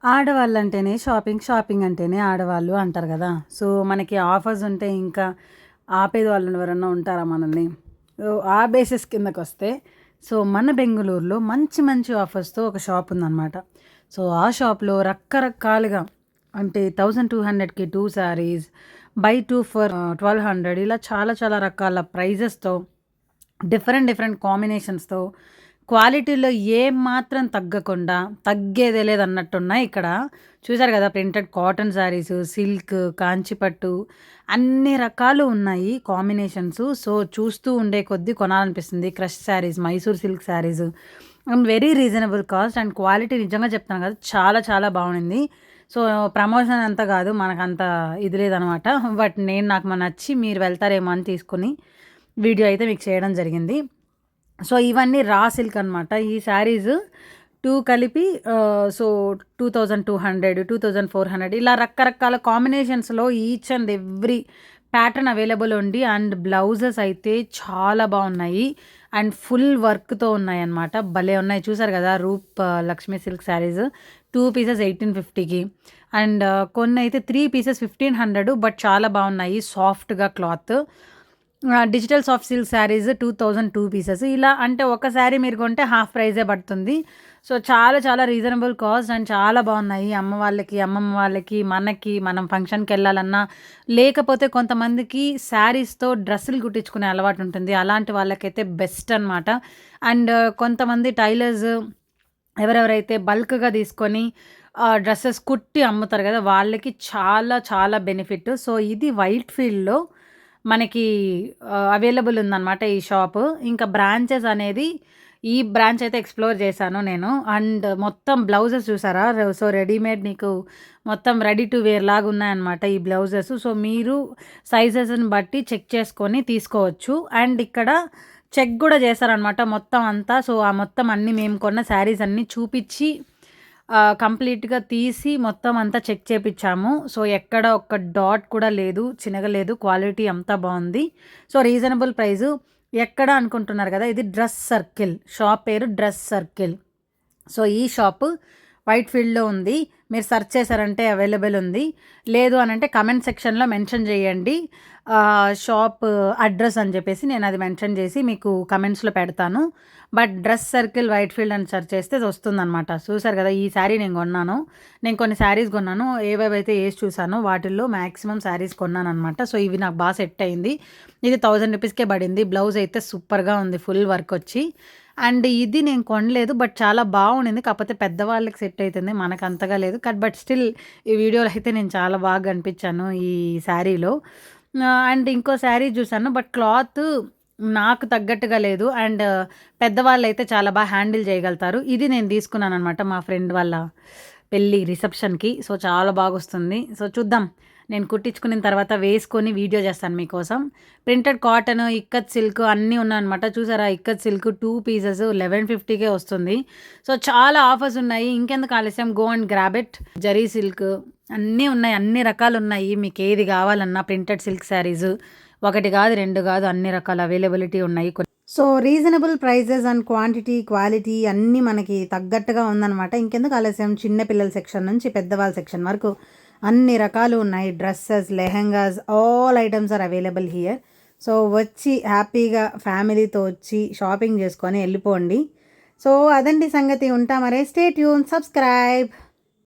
ఆడవాళ్ళంటేనే shopping, shopping అంటేనే ఆడవాళ్ళు అంటారు గదా! సో, మనకి ఆఫర్స్ ఉంటే ఇంకా ఆపేది వాళ్ళు ఎవరన్నా ఉంటారా మనల్ని? సో, ఆ బేసిస్ కిందకొస్తే సో, మన బెంగుళూరులో మంచి మంచి ఆఫర్స్‌తో ఒక షాప్ ఉందనమాట. సో, ఆ షాప్‌లో రకరకాలుగా అంటే 1200కి 2 శారీస్, బై 2 ఫర్ 1200 ఇలా చాలా చాలా రకాల ప్రైజెస్‌తో డిఫరెంట్ డిఫరెంట్ కాంబినేషన్స్‌తో క్వాలిటీలో ఏమాత్రం తగ్గకుండా, తగ్గేదే లేదన్నట్టున్నాయి ఇక్కడ. చూసారు గదా! ప్రింటెడ్ కాటన్ శారీసు, సిల్క్, కాంచీపట్టు అన్ని రకాలు ఉన్నాయి కాంబినేషన్స్. సో, చూస్తూ ఉండే కొద్దీ కొనాలనిపిస్తుంది. Crush saris, Mysore silk saris and very reasonable cost and quality నిజంగా చెప్తాను కదా! చాలా చాలా బాగుండింది. సో, ప్రమోషన్ అంతా గాదు. మనకంత ఇది లేదనమాట. బట్ నాకు నచ్చి మీరు వెళ్తారేమో అని తీసుకొని వీడియో అయితే మీకు చేయడం జరిగింది. సో, ఇవన్నీ రా సిల్క్ అనమాట. ఈ శారీస్ 2 కలిపి సో, 2200, 2400 ఇలా రకరకాల కాంబినేషన్స్‌లో each and every pattern available ఉంది. అండ్ బ్లౌజెస్ అయితే చాలా బాగున్నాయి. అండ్ ఫుల్ వర్క్‌తో ఉన్నాయన్నమాట. భలే ఉన్నాయి. చూసారు గదా! Roop Lakshmi silk sarees 2 pieces 1850కి అండ్ కొన్నైతే 3 పీసెస్ 1500 బట్ చాలా బాగున్నాయి. సాఫ్ట్‌గా cloth. Digital soft silk sarees 2002 pieces ఇలా అంటే ఒక శారీ మీరు కొంటే హాఫ్ ప్రైజే పడుతుంది. సో, చాలా చాలా రీజనబుల్ కాస్ట్ అండ్ చాలా బాగున్నాయి. అమ్మ వాళ్ళకి, అమ్మమ్మ వాళ్ళకి, మనకి మనం ఫంక్షన్‌కెళ్ళాలన్నా, లేకపోతే కొంతమందికి శారీస్‌తో డ్రెస్సులు కుట్టించుకునే అలవాటు ఉంటుంది. అలాంటి వాళ్ళకైతే బెస్ట్ అనమాట. అండ్ కొంతమంది టైలర్స్ ఎవరెవరైతే బల్క్‌గా తీసుకొని డ్రెసెస్ కుట్టి అమ్ముతారు గదా! వాళ్ళకి చాలా చాలా బెనిఫిట్. సో, ఇది వైట్ ఫీల్డ్‌లో మనకి అవైలబుల్ ఉందనమాట ఈ షాపు. ఇంకా బ్రాంచెస్ అనేది ఈ బ్రాంచ్ అయితే ఎక్స్‌ప్లోర్ చేశాను నేను. అండ్ మొత్తం బ్లౌజెస్ చూసారా? సో, రెడీమేడ్ నీకు మొత్తం రెడీ టు వేర్ లాగా ఉన్నాయన్నమాట ఈ బ్లౌజెస్. సో, మీరు సైజెస్‌ని బట్టి చెక్ చేసుకొని తీసుకోవచ్చు. అండ్ ఇక్కడ చెక్ గూడా చేశారనమాట మొత్తం అంతా. సో, ఆ మొత్తం అన్నీ మేము కొన్న శారీస్ అన్నీ చూపిచ్చి కంప్లీట్‌గా తీసి మొత్తం అంతా చెక్ చేపిచ్చాము. సో, ఎక్కడ ఒక్క డాట్ కూడా లేదు, చినగలేదు. క్వాలిటీ అంతా బావుంది. So, reasonable price. ఎక్కడ అనుకుంటున్నారు గదా! ఇది డ్రెస్ సర్కిల్. షాప్ పేరు డ్రెస్ సర్కిల్. సో, ఈ షాపు వైట్ ఫీల్డ్‌లో ఉంది. మీరు సెర్చ్ చేశారంటే అవైలబుల్ ఉంది. లేదు అనంటే కమెంట్ సెక్షన్‌లో మెన్షన్ చేయండి. షాప్ అడ్రస్ అని చెప్పేసి నేను అది మెన్షన్ చేసి మీకు కమెంట్స్‌లో పెడతాను. But dress circle white field అని సెర్చ్ చేస్తే అది వస్తుందనమాట. చూసారు కదా! ఈ శారీ నేను కొన్నాను. నేను కొన్ని శారీస్ కొన్నాను. ఏవేవైతే ఏసి చూసానో వాటిల్లో మాక్సిమం శారీస్ కొన్నాననమాట. సో, ఇవి నాకు బాగా సెట్ అయింది. ఇది 1000 రూపీస్‌కే పడింది. బ్లౌజ్ అయితే సూపర్‌గా ఉంది. ఫుల్ వర్క్ వచ్చి. అండ్ ఇది నేను కొనలేదు. బట్ చాలా బాగుండింది. కాకపోతే పెద్దవాళ్ళకి సెట్ అయితుంది. మనకు అంతగా లేదు. బట్ స్టిల్ ఈ వీడియోలో అయితే నేను చాలా బాగా కనిపించాను ఈ శారీలో. అండ్ ఇంకో శారీ చూసాను. బట్ క్లాత్ నాకు తగ్గట్టుగా లేదు. అండ్ పెద్దవాళ్ళైతే చాలా బాగా హ్యాండిల్ చేయగలుగుతారు. ఇది నేను తీసుకున్నాననమాట మా ఫ్రెండ్ వాళ్ళ పెళ్ళి రిసెప్షన్‌కి. సో, చాలా బాగొస్తుంది. సో, చూద్దాం. నేను కుట్టించుకున్న తర్వాత వేసుకొని వీడియో చేస్తాను మీకోసం. ప్రింటెడ్ కాటన్, ఇక్కత్ సిల్క్ అన్నీ ఉన్నాయన్నమాట. చూసారా? ఇక్కత్ సిల్క్ 2 పీసెస్ 1150కే వస్తుంది. సో, చాలా ఆఫర్స్ ఉన్నాయి. ఇంకెందుకు ఆలస్యం go and grab it. Zari silk అన్నీ ఉన్నాయి. అన్ని రకాలున్నాయి. మీకేది కావాలన్నా ప్రింటెడ్ సిల్క్ శారీస్ ఒకటి కాదు, 2 కాదు అన్ని రకాల అవైలబిలిటీ ఉన్నాయి. So, reasonable prices and quantity, quality అన్నీ మనకి తగ్గట్టుగా ఉందనమాట. ఇంకెందుకు ఆలస్యం చిన్న పిల్లల సెక్షన్ నుంచి పెద్దవాళ్ళ సెక్షన్ వరకు అన్ని రకాలు ఉన్నాయి. Dresses, lehengas all items are available here. So, వచ్చి హ్యాపీగా ఫ్యామిలీతో వచ్చి షాపింగ్ చేసుకొని వెళ్ళిపోండి. సో, అదండి సంగతి. ఉంటా మరే. Stay tune, subscribe.